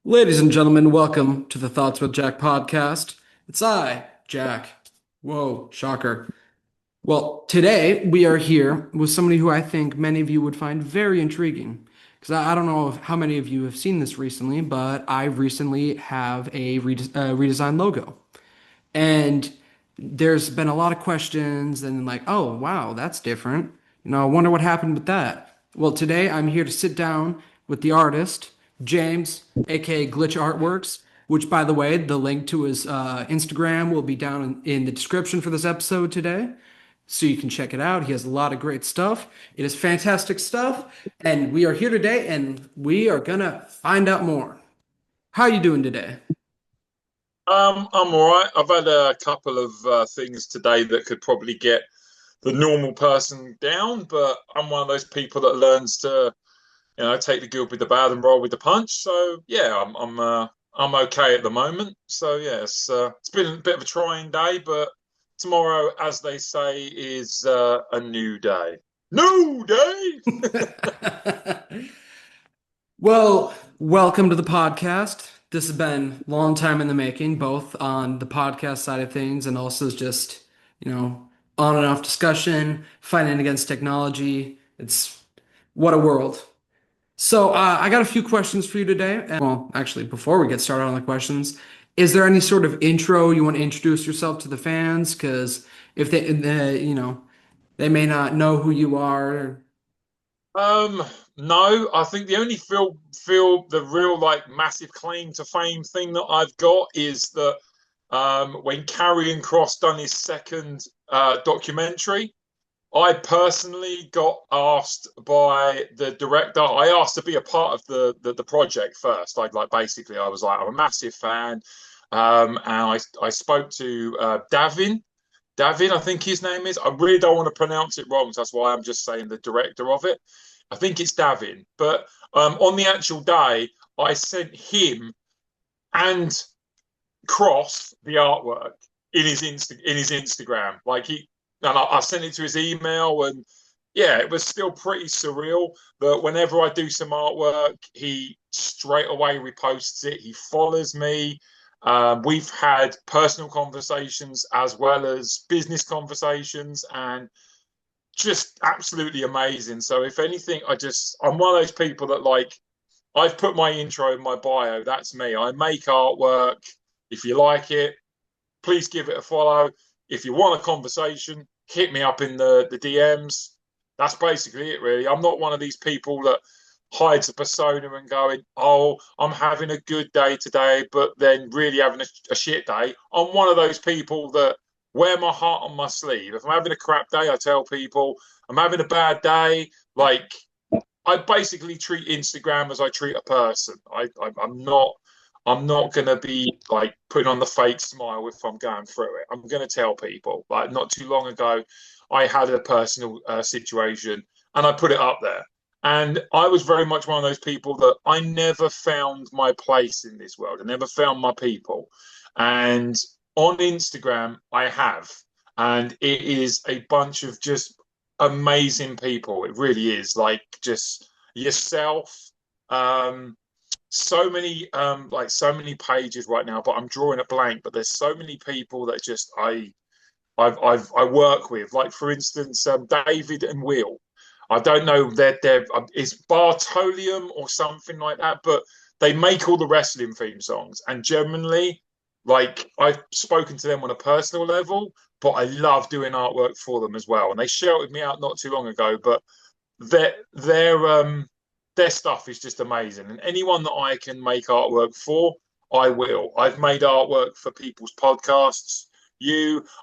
Ladies and gentlemen, welcome to the Thoughts with Jack podcast. It's I, Jack. Whoa, shocker. Well, today we are here with somebody who I think many of you would find very intriguing. Because I don't know how many of you have seen this recently, but I recently have a redesigned logo. And there's been a lot of questions and like, oh, wow, that's different. I wonder what happened with that. Well, today I'm here to sit down with the artist, James, aka Glitchartworkz, which, by the way, the link to his Instagram will be down in the description for this episode today. So you can check it out. He has a lot of great stuff. It is fantastic stuff. And we are here today and we are gonna find out more. How are you doing today? I'm all right. I've had a couple of things today that could probably get the normal person down, but I'm one of those people that learns to, take the good with the bad and roll with the punch. So yeah, I'm okay at the moment. So yeah, it's been a bit of a trying day, but tomorrow, as they say, is a new day. New day. Well, welcome to the podcast. This has been a long time in the making, both on the podcast side of things and also just, on and off discussion, fighting against technology. It's what a world. So, I got a few questions for you today. Well, actually, before we get started on the questions, is there any sort of intro you want to introduce yourself to the fans? Because if they may not know who you are. No, I think the only feel the real like massive claim to fame thing that I've got is that when Carrion Cross done his second documentary, I personally got asked by the director. I asked to be a part of the project first. Like basically, I was like, I'm a massive fan, and I spoke to Davin. Davin, I think his name is. I really don't want to pronounce it wrong, so that's why I'm just saying the director of it. I think it's Davin. But on the actual day, I sent him and Cross the artwork in his Instagram. I sent it to his email, and yeah, it was still pretty surreal. But whenever I do some artwork, he straight away reposts it. He follows me. We've had personal conversations as well as business conversations, and just absolutely amazing. So if anything, I'm one of those people that I've put my intro in my bio. That's me. I make artwork. If you like it, please give it a follow. If you want a conversation, hit me up in the DMs. That's basically it, really. I'm not one of these people that hides a persona and going, oh, I'm having a good day today, but then really having a shit day. I'm one of those people that wear my heart on my sleeve. If I'm having a crap day, I tell people. I'm having a bad day. Like, I basically treat Instagram as I treat a person. I'm not gonna be like putting on the fake smile if I'm going through it. I'm gonna tell people. Like not too long ago, I had a personal situation and I put it up there. And I was very much one of those people that I never found my place in this world. I never found my people. And on Instagram, I have. And it is a bunch of just amazing people. It really is. Like just yourself. So many pages right now, but I'm drawing a blank. But there's so many people that just I work with. Like for instance, David and Will. I don't know they're it's Bartolium or something like that, but they make all the wrestling theme songs. And genuinely, like I've spoken to them on a personal level, but I love doing artwork for them as well. And they shouted me out not too long ago, but their their um their stuff is just amazing. And anyone that I can make artwork for, I will. I've made artwork for people's podcasts.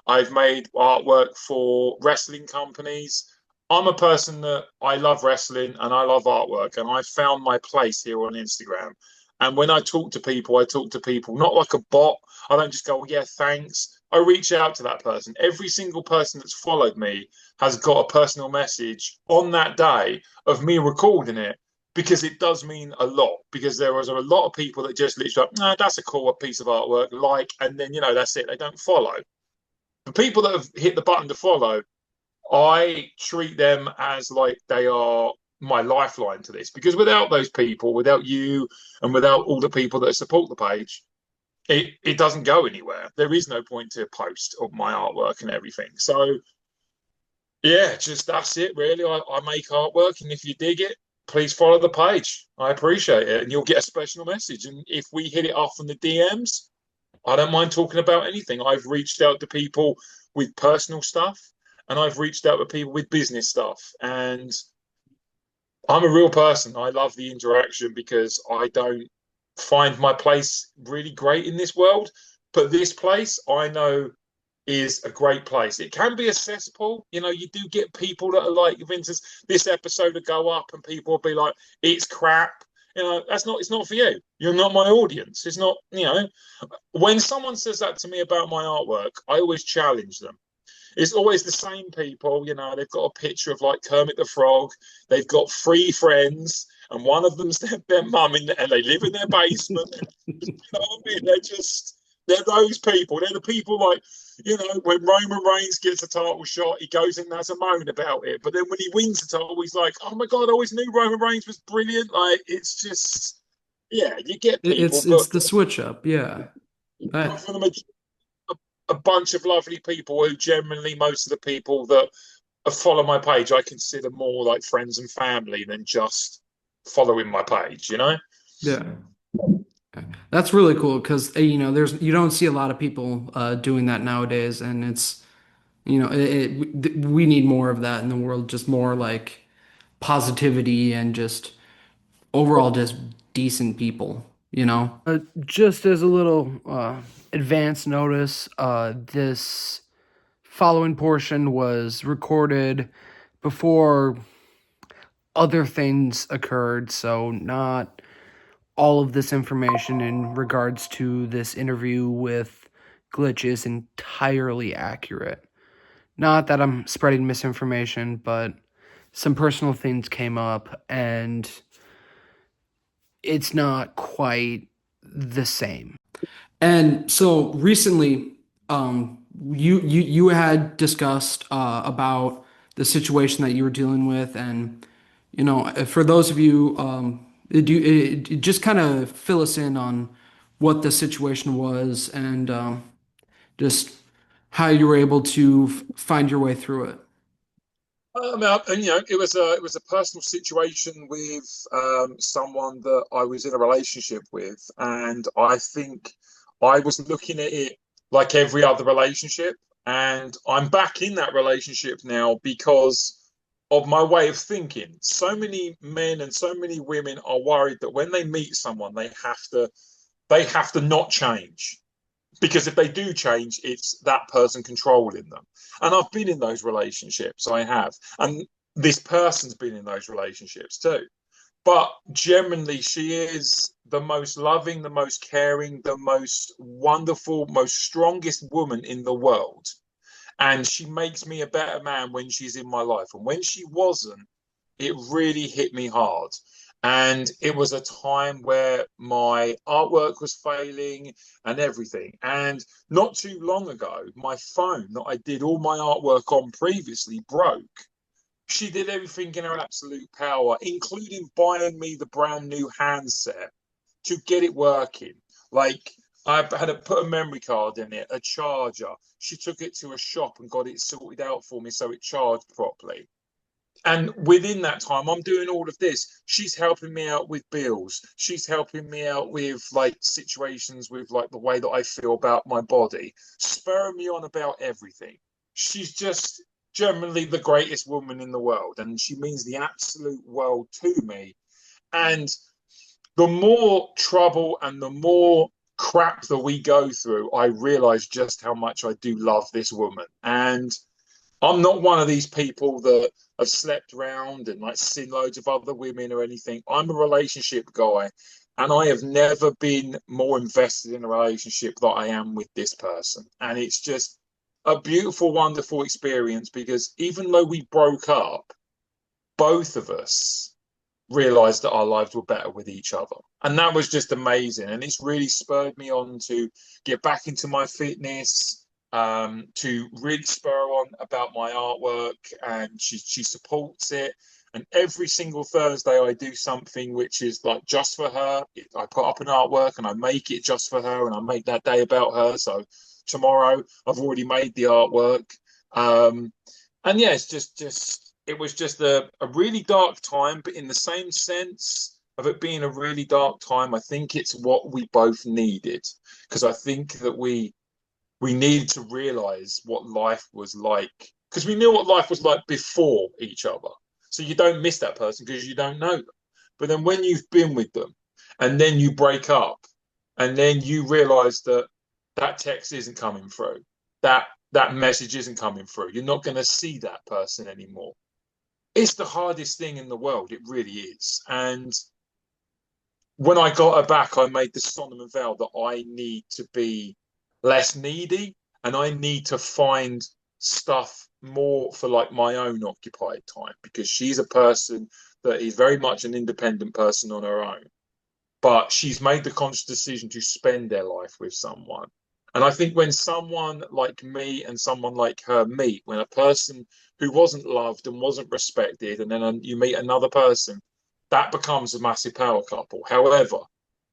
I've made artwork for wrestling companies. I'm a person that I love wrestling and I love artwork, and I found my place here on Instagram. And when I talk to people not like a bot. I don't just go, well, yeah, thanks. I reach out to that person. Every single person that's followed me has got a personal message on that day of me recording it because it does mean a lot. Because there was a lot of people that just literally, no, that's a cool piece of artwork, and then, that's it. They don't follow. The people that have hit the button to follow, I treat them as like they are my lifeline to this, because without those people, without you, and without all the people that support the page, it doesn't go anywhere. There is no point to post of my artwork and everything. So yeah, just that's it really. I make artwork, and if you dig it, please follow the page. I appreciate it, and you'll get a special message. And if we hit it off in the DMs, I don't mind talking about anything. I've reached out to people with personal stuff, and I've reached out to people with business stuff. And I'm a real person. I love the interaction because I don't find my place really great in this world. But this place I know is a great place. It can be a cesspool. You know, you do get people that are like, for instance, this episode will go up and people will be like, it's crap. You know, it's not for you. You're not my audience. It's not, you know, when someone says that to me about my artwork, I always challenge them. It's always the same people, you know, they've got a picture of like Kermit the Frog, they've got three friends, and one of them's their mum, and they live in their basement. You know what I mean? They're those people. They're the people like, you know, when Roman Reigns gets a title shot, he goes and has a moan about it. But then when he wins the title, he's like, oh my God, I always knew Roman Reigns was brilliant. Like, it's just, yeah, you get people. It's the switch up, yeah. But for a bunch of lovely people who generally, most of the people that follow my page, I consider more like friends and family than just following my page, you know? Yeah. That's really cool because you know you don't see a lot of people doing that nowadays, and it's you know we need more of that in the world, just more like positivity and just overall just decent people, you know. Just as a little advance notice, this following portion was recorded before other things occurred, so not all of this information in regards to this interview with Glitch is entirely accurate. Not that I'm spreading misinformation, but some personal things came up and it's not quite the same. And so recently, you had discussed about the situation that you were dealing with, and you know, for those of you, just kind of fill us in on what the situation was and just how you were able to find your way through it. And you know, it was a personal situation with someone that I was in a relationship with, and I think I was looking at it like every other relationship, and I'm back in that relationship now because of my way of thinking. So many men and so many women are worried that when they meet someone, they have to not change, because if they do change, it's that person controlling them. And I've been in those relationships, I have. And this person's been in those relationships too. But generally, she is the most loving, the most caring, the most wonderful, most strongest woman in the world. And she makes me a better man when she's in my life. And when she wasn't, it really hit me hard. And it was a time where my artwork was failing and everything. And not too long ago, my phone that I did all my artwork on previously broke. She did everything in her absolute power, including buying me the brand new handset to get it working. Like, I had to put a memory card in it, a charger. She took it to a shop and got it sorted out for me so it charged properly. And within that time, I'm doing all of this. She's helping me out with bills. She's helping me out with like situations with like the way that I feel about my body, spurring me on about everything. She's just generally the greatest woman in the world, and she means the absolute world to me. And the more trouble and the more crap that we go through, I realize just how much I do love this woman. And I'm not one of these people that have slept around and like seen loads of other women or anything. I'm a relationship guy, and I have never been more invested in a relationship that I am with this person. And it's just a beautiful, wonderful experience, because even though we broke up, both of us realized that our lives were better with each other. And that was just amazing. And it's really spurred me on to get back into my fitness, to really spur on about my artwork, and she supports it. And every single Thursday, I do something which is like just for her. I put up an artwork and I make it just for her, and I make that day about her. So tomorrow, I've already made the artwork. Um, and yeah, it was just a really dark time, but in the same sense of it being a really dark time, I think it's what we both needed, because I think that we needed to realize what life was like, because we knew what life was like before each other. So you don't miss that person because you don't know them. But then when you've been with them and then you break up and then you realize that that text isn't coming through, that message isn't coming through, you're not going to see that person anymore. It's the hardest thing in the world. It really is. And when I got her back, I made the solemn vow that I need to be less needy and I need to find stuff more for like my own occupied time, because she's a person that is very much an independent person on her own, but she's made the conscious decision to spend their life with someone. And I think when someone like me and someone like her meet, when a person who wasn't loved and wasn't respected, and then you meet another person, that becomes a massive power couple. However,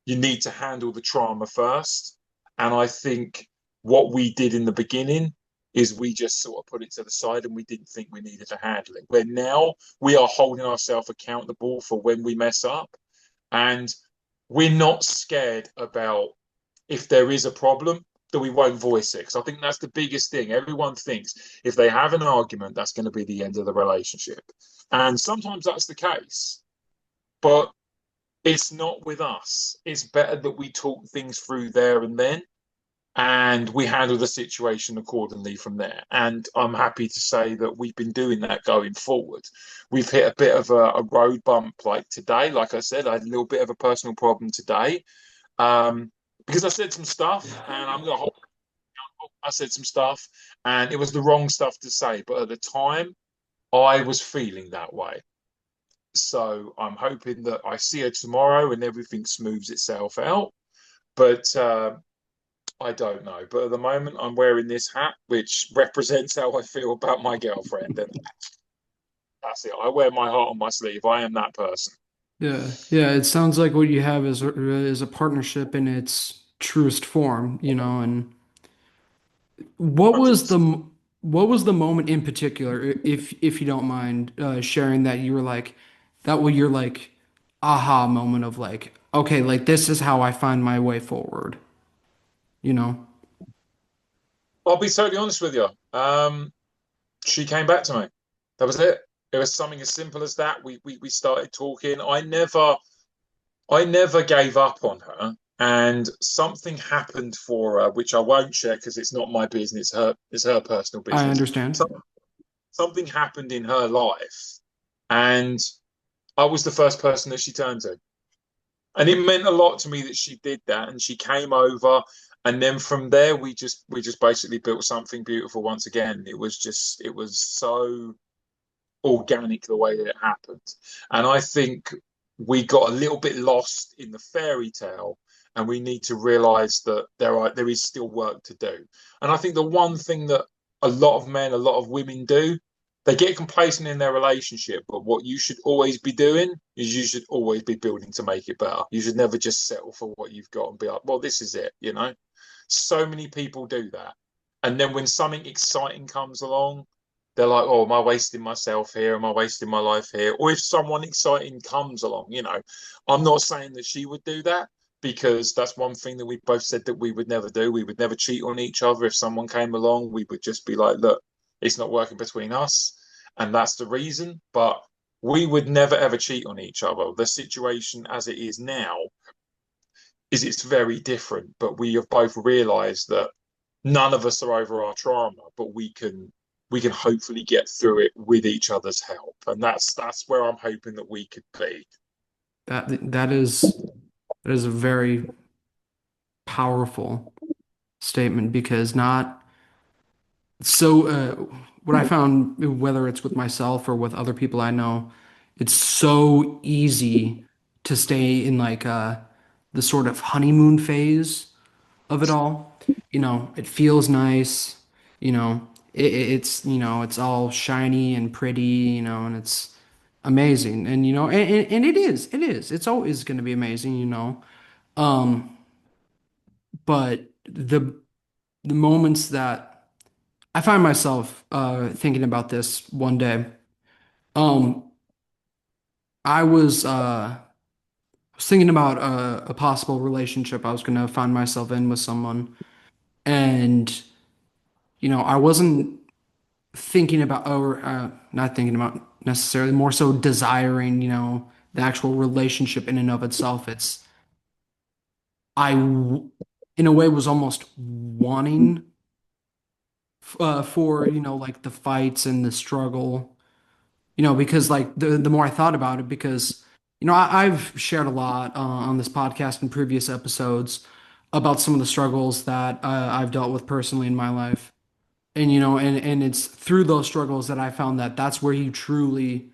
you need to handle the trauma first. And I think what we did in the beginning is we just sort of put it to the side and we didn't think we needed to handle it. Where now we are holding ourselves accountable for when we mess up. And we're not scared about if there is a problem that we won't voice it. Because I think that's the biggest thing. Everyone thinks if they have an argument, that's going to be the end of the relationship. And sometimes that's the case. But it's not with us. It's better that we talk things through there and then, and we handle the situation accordingly from there. And I'm happy to say that we've been doing that going forward. We've hit a bit of a road bump like today. Like I said, I had a little bit of a personal problem today, because I said some stuff, and I'm going to hold. I said some stuff, and it was the wrong stuff to say. But at the time, I was feeling that way. So I'm hoping that I see her tomorrow and everything smooths itself out. But I don't know. But at the moment, I'm wearing this hat, which represents how I feel about my girlfriend. And that's it. I wear my heart on my sleeve. I am that person. Yeah, yeah. It sounds like what you have is a partnership in its truest form, you know. And what was 100%. what was the moment in particular, if you don't mind sharing, that you were like, that was your like aha moment of like, okay, like this is how I find my way forward, you know? I'll be totally honest with you. She came back to me. That was it. It was something as simple as that. We started talking. I never gave up on her, and something happened for her, which I won't share because it's not my business. It's her personal I business. understand. Something happened in her life, and I was the first person that she turned to. And it meant a lot to me that she did that, and she came over, and then from there we just basically built something beautiful once again. It was so organic the way that it happened. And I think we got a little bit lost in the fairy tale, and we need to realize that there is still work to do. And I think the one thing that a lot of men, a lot of women do, they get complacent in their relationship, but what you should always be doing is you should always be building to make it better. You should never just settle for what you've got and be like, well, this is it, you know? So many people do that. And then when something exciting comes along, they're like, oh, am I wasting myself here? Am I wasting my life here? Or if someone exciting comes along, you know, I'm not saying that she would do that, because that's one thing that we both said that we would never do. We would never cheat on each other. If someone came along, we would just be like, look, it's not working between us. And that's the reason. But we would never ever cheat on each other. The situation as it is now is it's very different, but we have both realized that none of us are over our trauma, but we can hopefully get through it with each other's help. And that's where I'm hoping that we could be. That is a very powerful statement, because not so what I found, whether it's with myself or with other people I know, it's so easy to stay in like the sort of honeymoon phase of it all. You know, it feels nice, you know, it's, you know, it's all shiny and pretty, you know, and it's amazing. And and it's always going to be amazing. Um, but the moments that I find myself thinking about this one day. Um, I was thinking about a possible relationship I was going to find myself in with someone, and I wasn't thinking about, or not thinking about necessarily, more so desiring, the actual relationship in and of itself. In a way, was almost wanting for, like the fights and the struggle, because like the more I thought about it, because, I've shared a lot on this podcast in previous episodes about some of the struggles that I've dealt with personally in my life. And and it's through those struggles that I found that that's where you truly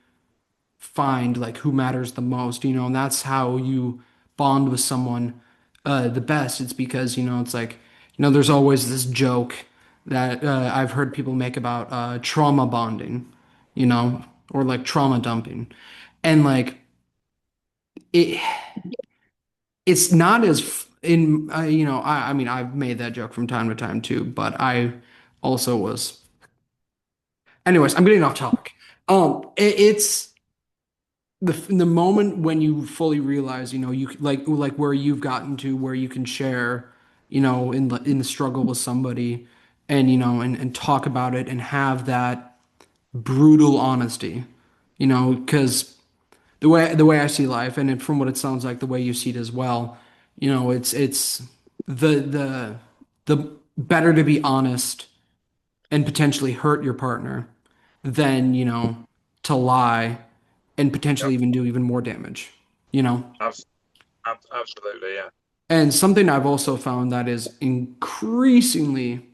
find like who matters the most, and that's how you bond with someone the best. It's because, it's like, there's always this joke that I've heard people make about trauma bonding, you know, or like trauma dumping. And like it it's not as in I mean, I've made that joke from time to time too, but I also was. Anyways, I'm getting off topic. It's the moment when you fully realize, you like where you've gotten to where you can share, in the struggle with somebody, and and talk about it and have that brutal honesty, because the way I see life, and from what it sounds like, the way you see it as well, it's the the better to be honest and potentially hurt your partner than, to lie and potentially Yep. even do even more damage, you know? Abs absolutely, yeah. And something I've also found that is increasingly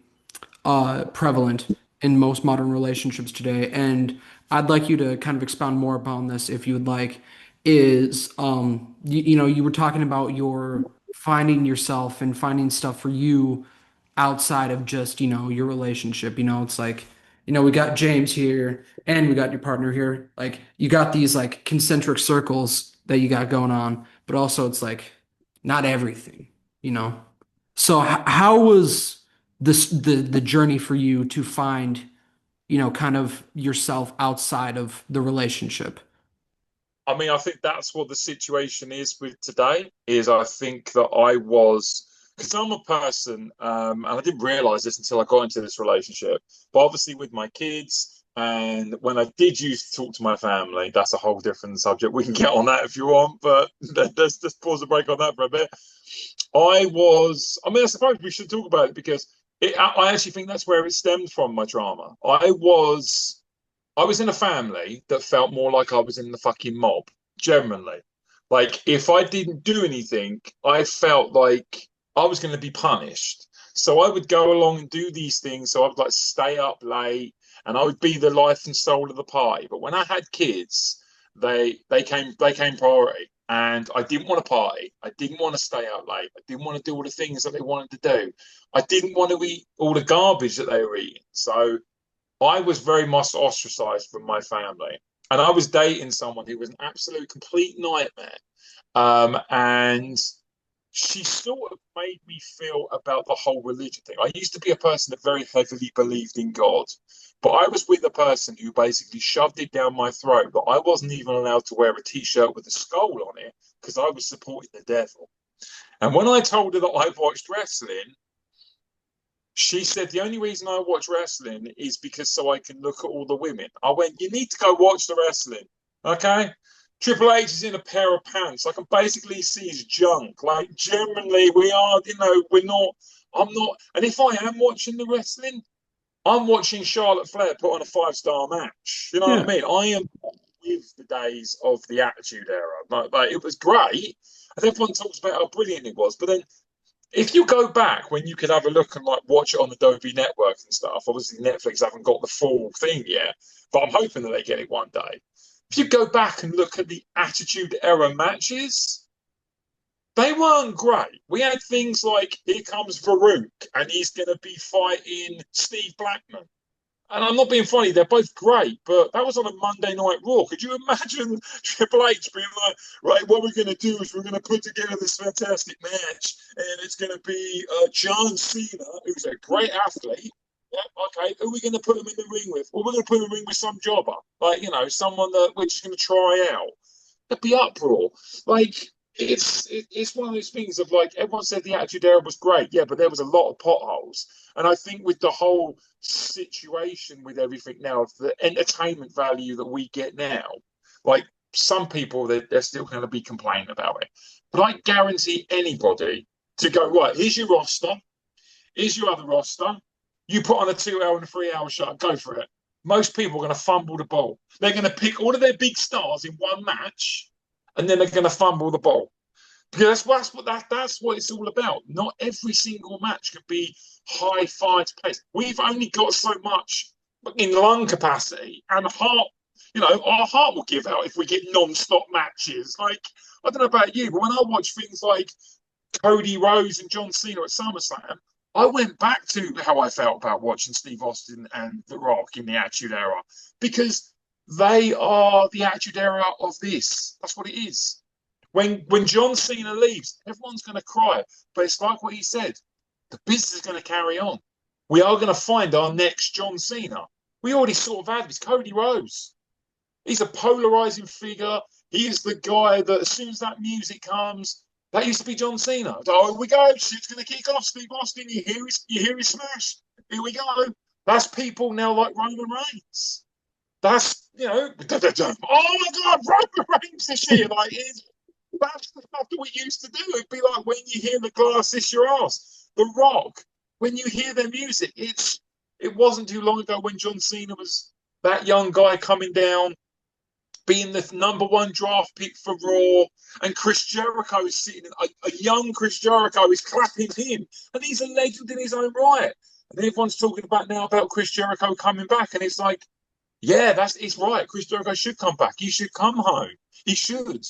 prevalent in most modern relationships today, and I'd like you to kind of expound more upon this if you would like, is you were talking about your finding yourself and finding stuff for you outside of just, your relationship. It's like, we got James here and we got your partner here. Like you got these like concentric circles that you got going on, but also it's like not everything, you know? So how was the journey for you to find, kind of yourself outside of the relationship? I mean, I think that's what the situation is with today. Is I think that I was because I'm a person, and I didn't realize this until I got into this relationship. But obviously, with my kids, and when I did used to talk to my family, that's a whole different subject. We can get on that if you want, but let's just pause the break on that for a bit. I mean, I suppose we should talk about it because I actually think that's where it stemmed from, my drama. I was in a family that felt more like I was in the fucking mob, generally. Like, if I didn't do anything, I felt like I was going to be punished. So I would go along and do these things. So I would like stay up late and I would be the life and soul of the party. But when I had kids, they came priority. And I didn't want to party. I didn't want to stay out late. I didn't want to do all the things that they wanted to do. I didn't want to eat all the garbage that they were eating. So I was very much ostracized from my family. And I was dating someone who was an absolute complete nightmare. And she sort of made me feel about the whole religion thing. I used to be a person that very heavily believed in God, but I was with a person who basically shoved it down my throat that I wasn't even allowed to wear a t-shirt with a skull on it because I was supporting the devil. And when I told her that I watched wrestling, she said the only reason I watch wrestling is because so I can look at all the women. I went, you need to go watch the wrestling, okay? Triple H is in a pair of pants. I can basically see his junk. Like, generally, we are, we're not, I'm not. And if I am watching the wrestling, I'm watching Charlotte Flair put on a 5-star match. You know what Yeah. I mean? I am with the days of the Attitude Era. Like, it was great. And everyone talks about how brilliant it was. But then if you go back when you could have a look and like watch it on the Adobe network and stuff, obviously Netflix haven't got the full thing yet, but I'm hoping that they get it one day. If you go back and look at the Attitude Era matches, they weren't great. We had things like here comes Farouk and he's going to be fighting Steve Blackman. And I'm not being funny, they're both great, but that was on a Monday Night Raw. Could you imagine Triple H being like, right, what we're going to do is we're going to put together this fantastic match, and it's going to be John Cena, who's a great athlete. Yeah, okay, who are we going to put him in the ring with? Well, we're going to put him in the ring with some jobber, like, someone that we're just going to try out. There'd be uproar. Like, it's one of those things of like, everyone said the Attitude Era was great, yeah, but there was a lot of potholes. And I think with the whole situation with everything now, of the entertainment value that we get now, like some people, they're still going to be complaining about it. But I guarantee anybody to go, right, here's your roster, here's your other roster. You put on a 2 hour and a 3 hour show, go for it. Most people are going to fumble the ball. They're going to pick all of their big stars in one match, and then they're going to fumble the ball. Because that's what it's all about. Not every single match can be high five pace. We've only got so much in lung capacity, and heart. Our heart will give out if we get non-stop matches. Like, I don't know about you, but when I watch things like Cody Rhodes and John Cena at SummerSlam, I went back to how I felt about watching Steve Austin and The Rock in the Attitude Era, because they are the Attitude Era of this. That's what it is. When John Cena leaves, everyone's going to cry. But it's like what he said. The business is going to carry on. We are going to find our next John Cena. We already sort of have this. Cody Rhodes. He's a polarizing figure. He is the guy that as soon as that music comes, that used to be John Cena. Oh, here we go. Shit's going to kick off. Steve Austin, you hear his smash. Here we go. That's people now like Roman Reigns. That's, oh my God, Roman Reigns this year. Like, that's the stuff that we used to do. It'd be like when you hear the glass is your ass. The Rock, when you hear their music, it wasn't too long ago when John Cena was that young guy coming down, being the #1 draft pick for Raw, and Chris Jericho is sitting, a young Chris Jericho is clapping him, and he's a legend in his own right. And everyone's talking about Chris Jericho coming back, and it's like, yeah, it's right. Chris Jericho should come back. He should come home. He should.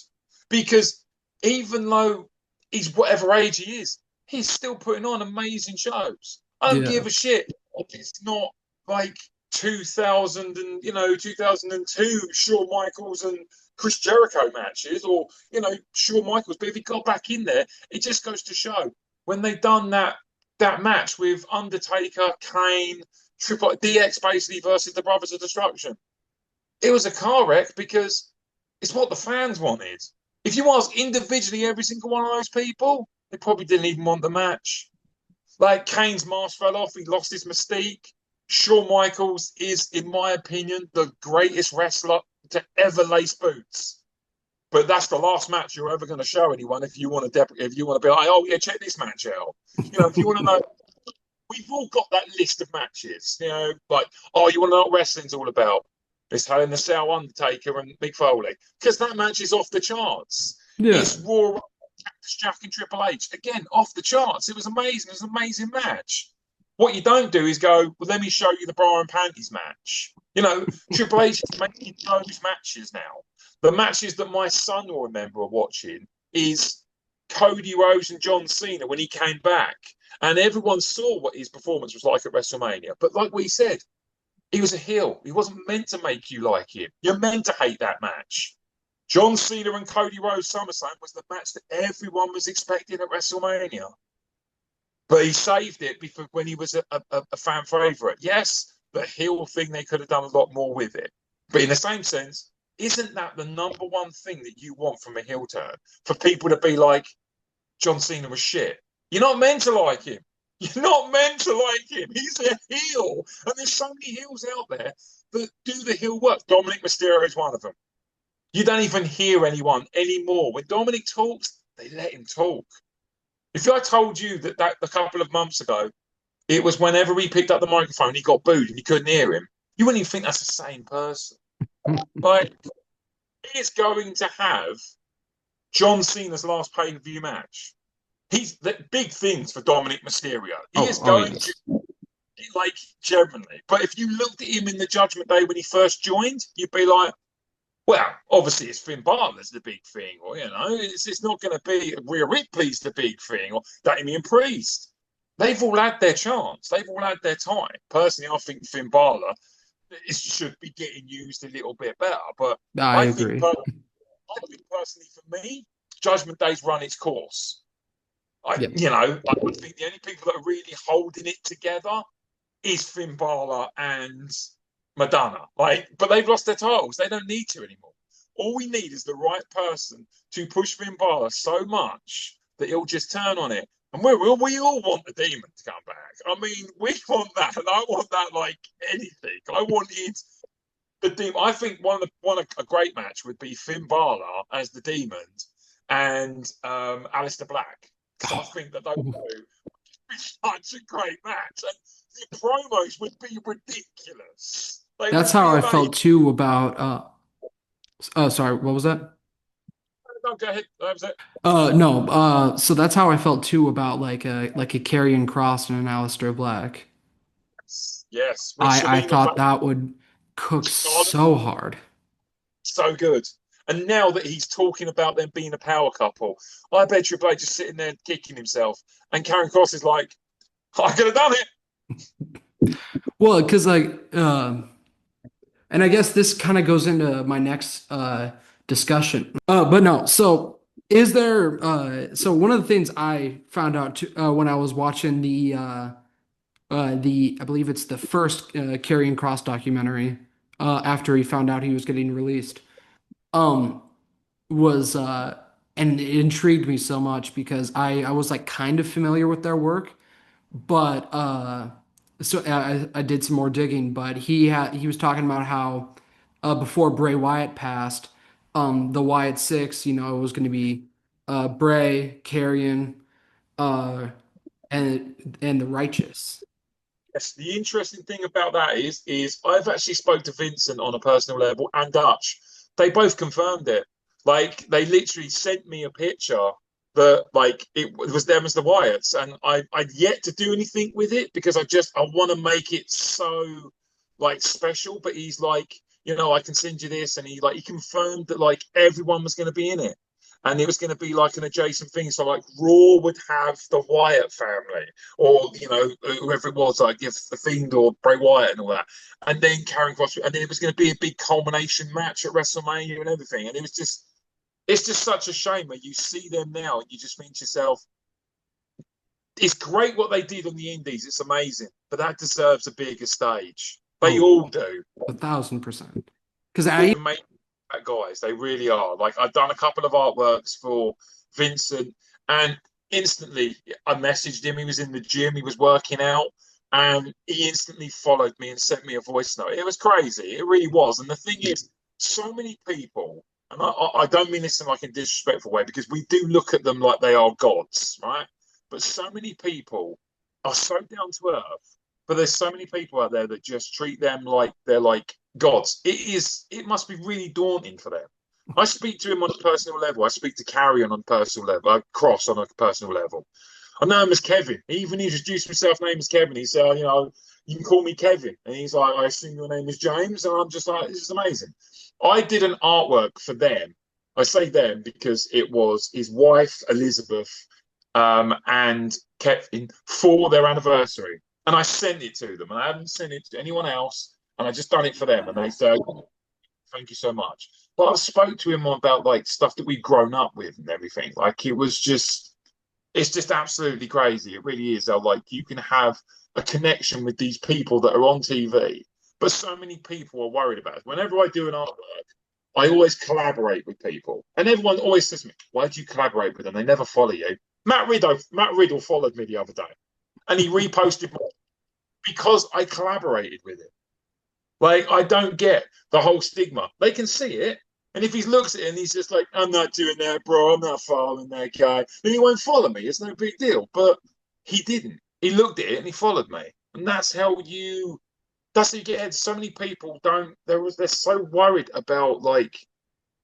Because even though he's whatever age he is, he's still putting on amazing shows. I don't give a shit. It's not like 2002 Shawn Michaels and Chris Jericho matches, or Shawn Michaels. But if he got back in there, it just goes to show when they done that match with Undertaker, Kane, Triple DX basically versus the Brothers of Destruction. It was a car wreck because it's what the fans wanted. If you ask individually every single one of those people, they probably didn't even want the match. Like, Kane's mask fell off, he lost his mystique. Shawn Michaels is, in my opinion, the greatest wrestler to ever lace boots. But that's the last match you're ever going to show anyone if you want to be like, oh yeah, check this match out. If you want to know, we've all got that list of matches. Like, oh, you want to know what wrestling's all about? It's Hell in the Cell, Undertaker and Mick Foley, because that match is off the charts. Yeah. It's Raw, Cactus Jack and Triple H, again, off the charts. It was amazing. It was an amazing match. What you don't do is go, well, let me show you the bra and panties match. Triple H is making those matches now. The matches that my son will remember watching is Cody Rhodes and John Cena when he came back. And everyone saw what his performance was like at WrestleMania. But like we said, he was a heel. He wasn't meant to make you like him. You're meant to hate that match. John Cena and Cody Rhodes SummerSlam was the match that everyone was expecting at WrestleMania. But he saved it before when he was a fan favourite. Yes, the heel thing, they could have done a lot more with it. But in the same sense, isn't that the #1 thing that you want from a heel turn? For people to be like, John Cena was shit. You're not meant to like him. You're not meant to like him. He's a heel. And there's so many heels out there that do the heel work. Dominic Mysterio is one of them. You don't even hear anyone anymore. When Dominic talks, they let him talk. If I told you that a couple of months ago, it was whenever he picked up the microphone, he got booed and you couldn't hear him, you wouldn't even think that's the same person. Like, he's going to have John Cena's last pay-per-view match. He's the big things for Dominic Mysterio. He is going to, like, genuinely. But if you looked at him in the Judgment Day when he first joined, you'd be like, well, obviously it's Finn Balor's the big thing, or it's not going to be Rhea Ripley's the big thing, or Damian Priest. they've all had their chance. They've all had their time. Personally, I think Finn Balor should be getting used a little bit better. But I I think, agree. I think personally for me, Judgment Day's run its course. Yep. I would think the only people that are really holding it together is Finn Balor and Madonna. But they've lost their titles. They don't need to anymore. All we need is the right person to push Finn Balor so much that he'll just turn on it. And we all want the demon to come back. I mean, we want that, and I want that like anything. I wanted the demon. I think a great match would be Finn Balor as the demon and Aleister Black. Because I think that those two would be such a great match, and the promos would be ridiculous. They That's would how be I amazing. felt too about oh sorry, what was that? No, go ahead. That was it. No, so that's how I felt too about like a Karrion Kross and an Aleister Black. Yes, with I Shamina thought that would cook Valley, so hard. so good. And now that he's talking about them being a power couple, I bet Triple H just sitting there kicking himself, and Karen Cross is like, "I could have done it." Well, because and I guess this kind of goes into my next discussion. But no, so is there so one of the things I found out when I was watching the I believe it's the first Karrion Kross documentary after he found out he was getting released um was and it intrigued me so much because I was like kind of familiar with their work, but so I did some more digging, but he was talking about how before Bray Wyatt passed, the Wyatt Six, it was going to be Bray, Karrion, uh, and the Righteous. Yes, the interesting thing about that is I've actually spoke to Vincent on a personal level and Dutch. They both confirmed it. Like they literally sent me a picture that like it was them as the Wyatts, and I'd yet to do anything with it because I want to make it so like special. But he's like, I can send you this, and he confirmed that like everyone was going to be in it. And it was going to be like an adjacent thing. So, like, Raw would have the Wyatt family, or whoever it was, like if the Fiend or Bray Wyatt and all that, and then Karen Cross, and then it was going to be a big culmination match at WrestleMania and everything, and it's just such a shame when you see them now and you just think to yourself, it's great what they did on the Indies, it's amazing, but that deserves a bigger stage. They Oh, all do. 1,000%. Because They're amazing guys, they really are. Like I've done a couple of artworks for Vincent, and instantly I messaged him. He was in the gym, he was working out, and he instantly followed me and sent me a voice note. It was crazy, it really was. And the thing is, so many people, and I don't mean this in like a disrespectful way, because we do look at them like they are gods, right? But so many people are so down to earth, but there's so many people out there that just treat them like they're like gods. It must be really daunting for them. I speak to him on a personal level. I speak to Carrion on a personal level, Cross on a personal level. I know him as Kevin. He even introduced himself, name as Kevin. He said, you can call me Kevin. And he's like, I assume your name is James. And I'm just like, this is amazing. I did an artwork for them. I say them because it was his wife, Elizabeth, and Kevin for their anniversary. And I sent it to them. And I haven't sent it to anyone else. And I just done it for them. And they said, thank you so much. But I spoke to him about like stuff that we've grown up with and everything. Like it's just absolutely crazy. It really is. How like you can have a connection with these people that are on TV, but so many people are worried about it. Whenever I do an artwork, I always collaborate with people, and everyone always says to me, "Why do you collaborate with them? They never follow you." Matt Riddle followed me the other day, and he reposted because I collaborated with him. Like, I don't get the whole stigma. They can see it. And if he looks at it and he's just like, I'm not doing that, bro. I'm not following that guy. Then he won't follow me. It's no big deal. But he didn't. He looked at it and he followed me. And that's how you get ahead. So many people they're so worried about like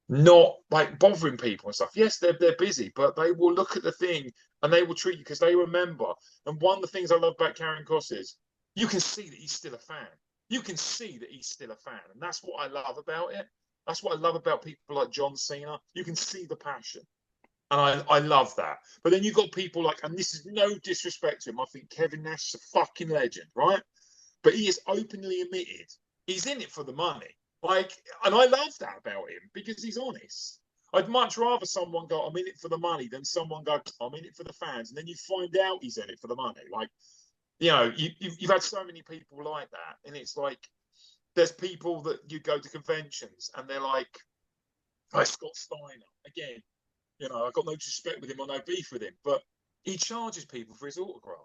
not like bothering people and stuff. Yes, they're busy, but they will look at the thing and they will treat you because they remember. And one of the things I love about Karen Cross is you can see that he's still a fan. You can see that he's still a fan, and that's what I love about it. That's what I love about people like John Cena. You can see the passion. And I love that. But then you've got people like, and this is no disrespect to him, I think Kevin Nash is a fucking legend, right? But he is openly admitted he's in it for the money. Like, and I love that about him because he's honest. I'd much rather someone go, I'm in it for the money, than someone go, I'm in it for the fans. And then you find out he's in it for the money. Like, you know, you've had so many people like that. And it's like, there's people that you go to conventions and they're like, Scott Steiner, again, you know, I've got no disrespect with him or no beef with him, but he charges people for his autograph.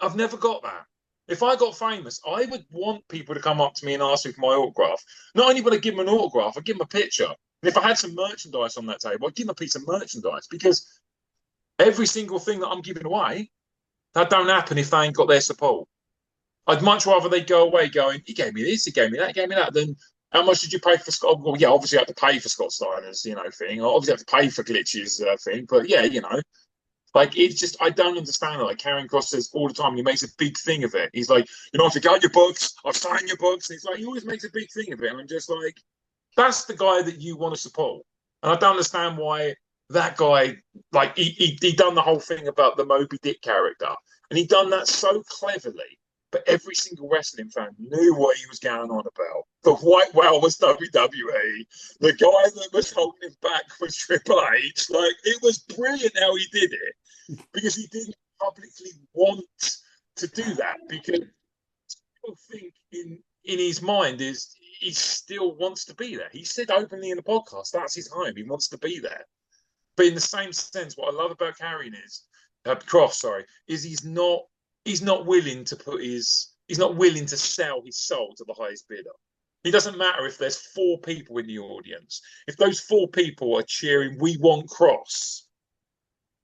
I've never got that. If I got famous, I would want people to come up to me and ask me for my autograph. Not only would I give them an autograph, I'd give them a picture. And if I had some merchandise on that table, I'd give them a piece of merchandise, because every single thing that I'm giving away, that don't happen if they ain't got their support. I'd much rather they go away going, he gave me this, he gave me that, he gave me that, than how much did you pay for Scott? Well, yeah, obviously I have to pay for Scott Steiner's, you know, thing. I obviously have to pay for Glitch's thing. But yeah, you know, like, it's just, I don't understand it. Like, Karrion Kross says all the time, and he makes a big thing of it. He's like, you know, if you got your books, I'll sign your books. And he's like, he always makes a big thing of it. And I'm just like, that's the guy that you want to support. And I don't understand why that guy, like, he done the whole thing about the Moby Dick character. And he done that so cleverly. But every single wrestling fan knew what he was going on about. The white whale was WWE. The guy that was holding him back was Triple H. Like, it was brilliant how he did it, because he didn't publicly want to do that, because people think in his mind is he still wants to be there. He said openly in the podcast, that's his home. He wants to be there. But in the same sense, what I love about Karrion is, Kross, sorry, is he's not willing to sell his soul to the highest bidder. It doesn't matter if there's 4 people in the audience. If those 4 people are cheering, "We want Kross,"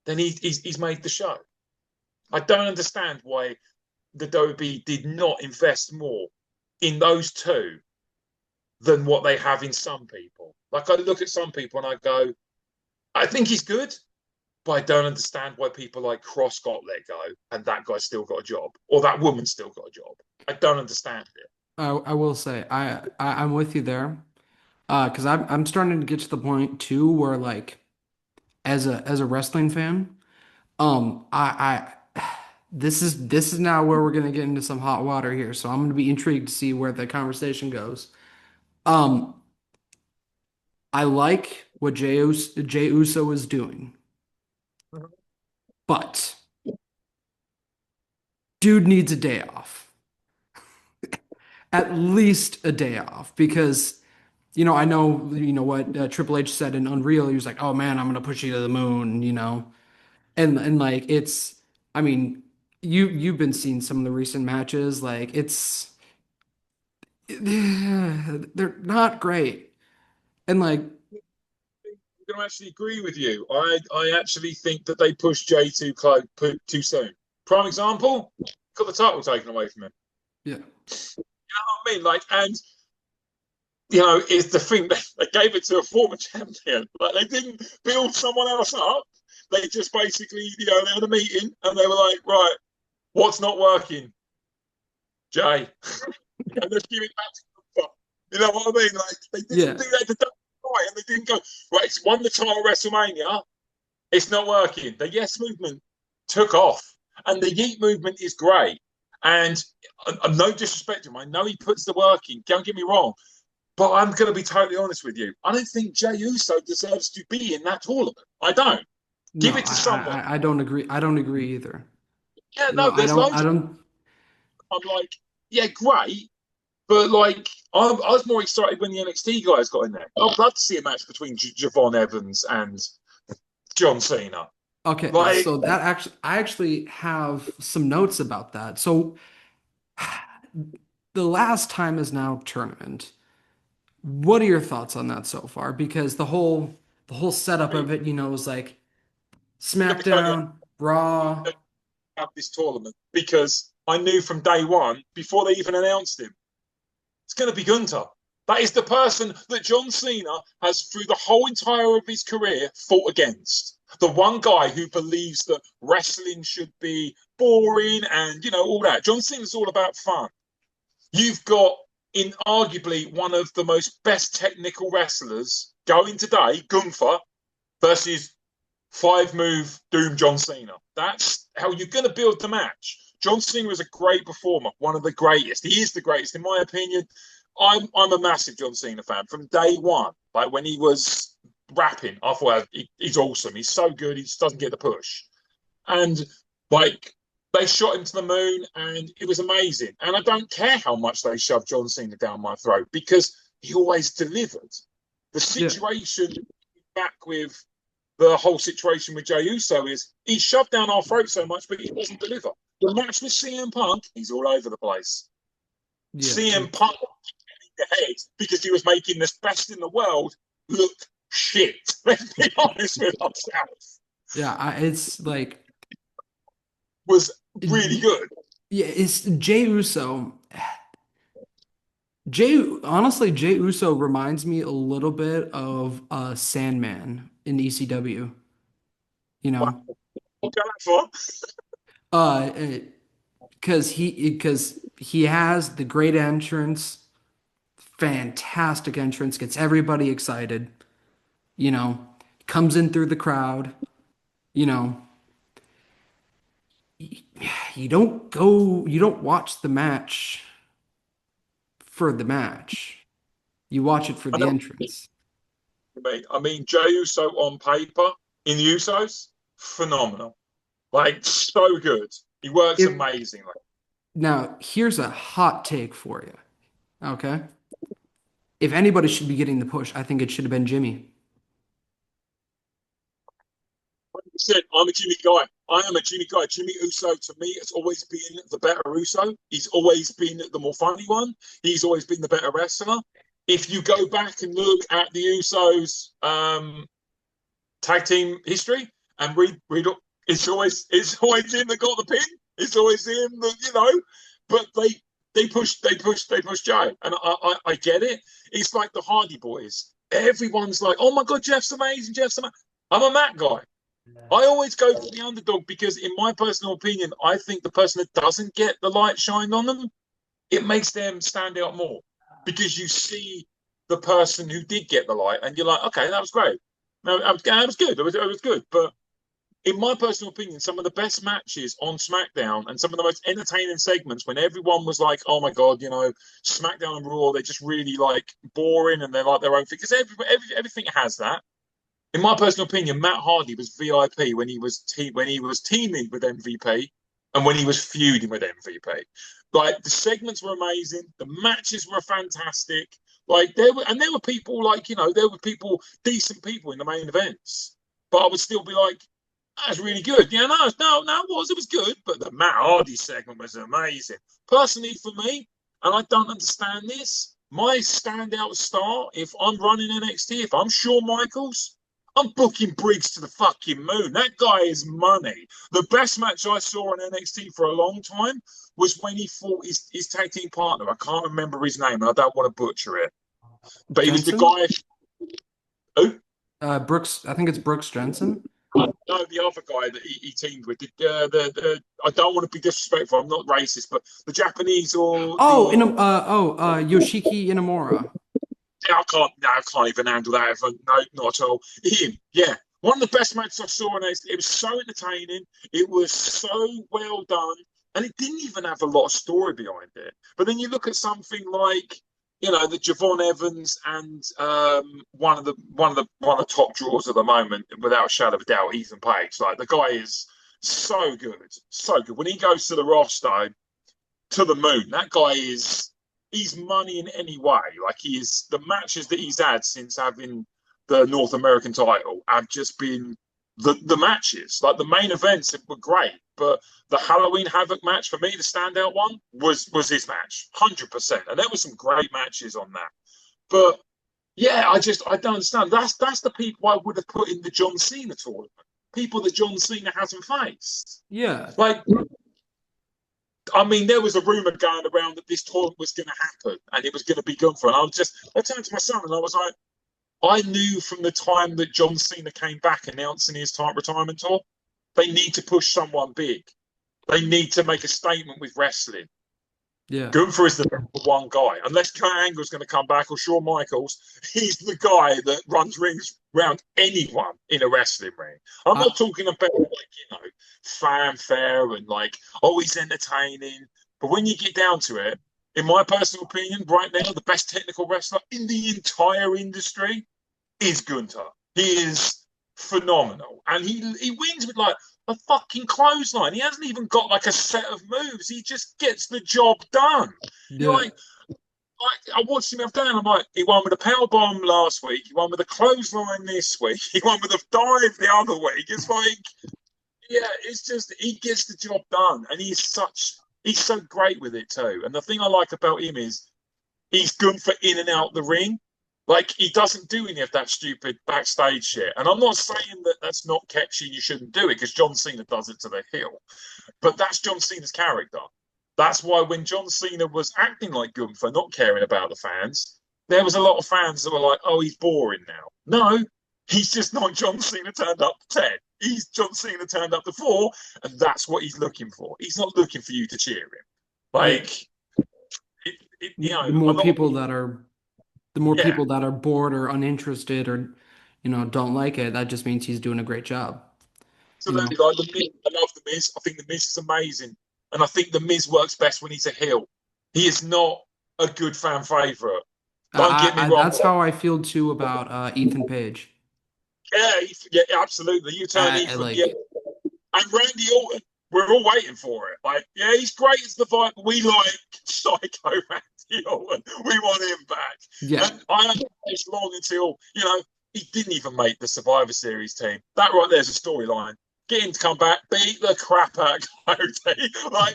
then he's made the show. I don't understand why the WWE did not invest more in those 2 than what they have in some people. Like, I look at some people and I go, I think he's good, but I don't understand why people like Kross got let go and that guy still got a job, or that woman still got a job. I don't understand it. I will say I'm with you there. Because I'm starting to get to the point too where, like, as a wrestling fan, I this is now where we're gonna get into some hot water here. So I'm gonna be intrigued to see where the conversation goes. Um, I like what Jey Uso is doing, but dude needs a day off. At least a day off, because I know what Triple H said in Unreal. He was like, "Oh man, I'm gonna push you to the moon," and like, it's, I mean, you've been seeing some of the recent matches, like, they're not great, and like, I'm going to actually agree with you. I actually think that they pushed Jay too close, too soon. Prime example, got the title taken away from him. yeah, You know what I mean? Like, and is the thing they gave it to a former champion. Like, they didn't build someone else up. They just basically, they had a meeting and they were like, right, what's not working? Jay. And let's give it back to them. You know what I mean? Like, they didn't do that to right, and they didn't go, right, it's won the title WrestleMania. It's not working. The yes movement took off. And the yeet movement is great. And no disrespect to him. I know he puts the work in. Don't get me wrong. But I'm going to be totally honest with you. I don't think Jey Uso deserves to be in that tournament. I don't. Give it to someone. I don't agree. I don't agree either. Yeah, no, there's loads. I don't. I'm like, yeah, great. But like, I was more excited when the NXT guys got in there. I'd love to see a match between Javon Evans and John Cena. Okay, like, so I actually have some notes about that. So the last time is now tournament. What are your thoughts on that so far? Because the whole setup of it, is like SmackDown, Raw. Have this tournament because I knew from day one, before they even announced him, it's going to be Gunther. That is the person that John Cena has, through the whole entire of his career, fought against. The one guy who believes that wrestling should be boring and, all that. John Cena's all about fun. You've got, in arguably one of the most best technical wrestlers going today, Gunther, versus 5-move Doom John Cena. That's how you're going to build the match. John Cena is a great performer, one of the greatest. He is the greatest, in my opinion. I'm a massive John Cena fan from day one. Like when he was rapping, I thought he's awesome. He's so good. He just doesn't get the push. And like they shot him to the moon, and it was amazing. And I don't care how much they shoved John Cena down my throat because he always delivered. The situation back with the whole situation with Jey Uso is he shoved down our throat so much, but he doesn't deliver. The match with CM Punk, he's all over the place. Yeah. CM Punk the head because he was making this best in the world look shit. Let's be honest with ourselves. Yeah, it's like was really good. Yeah, it's Jey Uso. Jey Uso reminds me a little bit of Sandman in ECW. You know, because he has the great entrance, fantastic entrance, gets everybody excited. You know, comes in through the crowd. You know, you don't watch the match for the match. You watch it for the entrance. I mean, Jey Uso on paper in the Usos, phenomenal. Like, so good. He works amazingly. Now, here's a hot take for you. Okay? If anybody should be getting the push, I think it should have been Jimmy. 100%. I'm a Jimmy guy. I am a Jimmy guy. Jimmy Uso, to me, has always been the better Uso. He's always been the more funny one. He's always been the better wrestler. If you go back and look at the Usos tag team history and read it's always him that got the pin. It's always him that, you know, but they push Jey. And I get it. It's like the Hardy Boys. Everyone's like, oh my God, Jeff's amazing. I'm a Matt guy. I always go for the underdog because, in my personal opinion, I think the person that doesn't get the light shined on them, it makes them stand out more because you see the person who did get the light and you're like, okay, that was great. No, that was good. It was good. But in my personal opinion, some of the best matches on SmackDown and some of the most entertaining segments when everyone was like, oh my God, you know, SmackDown and Raw, they're just really like boring and they're like their own thing. Because everything has that. In my personal opinion, Matt Hardy was VIP when he was teaming with MVP and when he was feuding with MVP. Like the segments were amazing, the matches were fantastic. Like there were people like, you know, there were decent people in the main events, but I would still be like, that's really good. Yeah, no, it was good, but the Matt Hardy segment was amazing. Personally, for me, and I don't understand this, my standout star, if I'm running NXT, if I'm Shawn Michaels, I'm booking Briggs to the fucking moon. That guy is money. The best match I saw on NXT for a long time was when he fought his tag team partner. I can't remember his name, and I don't want to butcher it. But he was the guy. Who? Brooks. I think it's Brooks Jensen. No, the other guy that he teamed with. I don't want to be disrespectful. I'm not racist, but the Japanese or Yoshiki Inamura. I can't even handle that. No, not at all. Him, yeah. One of the best matches I saw in it. It was so entertaining. It was so well done, and it didn't even have a lot of story behind it. But then you look at something like, you know, the Javon Evans and one of the top drawers at the moment, without a shadow of a doubt, Ethan Page. Like the guy is so good, so good. When he goes to the roster, to the moon, that guy is. He's money in any way. Like the matches that he's had since having the North American title have just been the matches. Like the main events were great, but the Halloween Havoc match for me, the standout one, was his match, 100%. And there were some great matches on that. But yeah, I don't understand. That's the people I would have put in the John Cena tournament. People that John Cena hasn't faced. Yeah. Like. I mean, there was a rumor going around that this tournament was going to happen and it was going to be good for. And I turned to my son and I was like, I knew from the time that John Cena came back announcing his retirement tour, they need to push someone big. They need to make a statement with wrestling. Yeah. Gunther is the number one guy. Unless Kurt Angle's going to come back or Shawn Michaels, he's the guy that runs rings around anyone in a wrestling ring. I'm I, not talking about fanfare and oh, he's entertaining. But when you get down to it, in my personal opinion, right now, the best technical wrestler in the entire industry is Gunther. He is phenomenal, and he wins with a fucking clothesline. He hasn't even got a set of moves. He just gets the job done. You're yeah. I watched him have done. I'm like, he won with a power bomb last week. He won with a clothesline this week. He won with a dive the other week. It's yeah, it's just he gets the job done, and he's so great with it too. And the thing I like about him is he's good for in and out the ring. He doesn't do any of that stupid backstage shit. And I'm not saying that that's not catchy and you shouldn't do it because John Cena does it to the hill. But that's John Cena's character. That's why when John Cena was acting like Gunther, not caring about the fans, there was a lot of fans that were like, oh, he's boring now. No, he's just not John Cena turned up to 10. He's John Cena turned up to 4, and that's what he's looking for. He's not looking for you to cheer him. Yeah. The A more lot of people people, that are the more yeah. people that are bored or uninterested or don't like it, that just means he's doing a great job. You know. Absolutely, the Miz, I love the Miz. I think the Miz is amazing, and I think the Miz works best when he's a heel. He is not a good fan favorite. Don't get me wrong. That's how I feel too about Ethan Page. Yeah, yeah, absolutely. You turn Ethan, yeah, Like, and Randy Orton. We're all waiting for it. Yeah, he's great as the fight. We like Psycho Randy Orton. We want him back. yeah, And I don't know as long until he didn't even make the Survivor Series team. That right there's a storyline. Get him to come back, beat the crap out of Cody.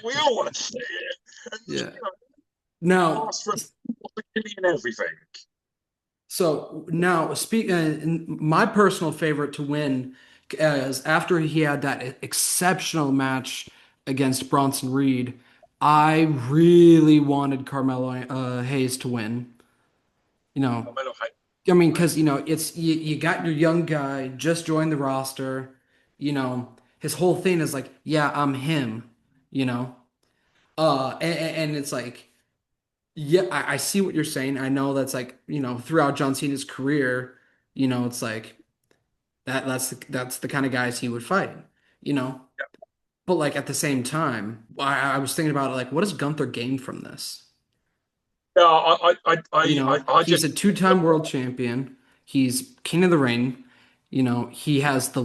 We all want to see it. And, yeah. Now, ask for and everything. so now speak. My personal favorite to win is after he had that exceptional match against Bronson Reed. I really wanted Carmelo Hayes to win. You know, I mean, because it's you got your young guy just joined the roster. His whole thing is like, yeah, I'm him. You know, and it's like, yeah, I see what you're saying. I know that's like, throughout John Cena's career, it's like that's the kind of guys he would fight. You know, but like at the same time, I was thinking about it, like, what does Gunther gain from this? Yeah, I He's just a two-time world champion. He's king of the ring. He has the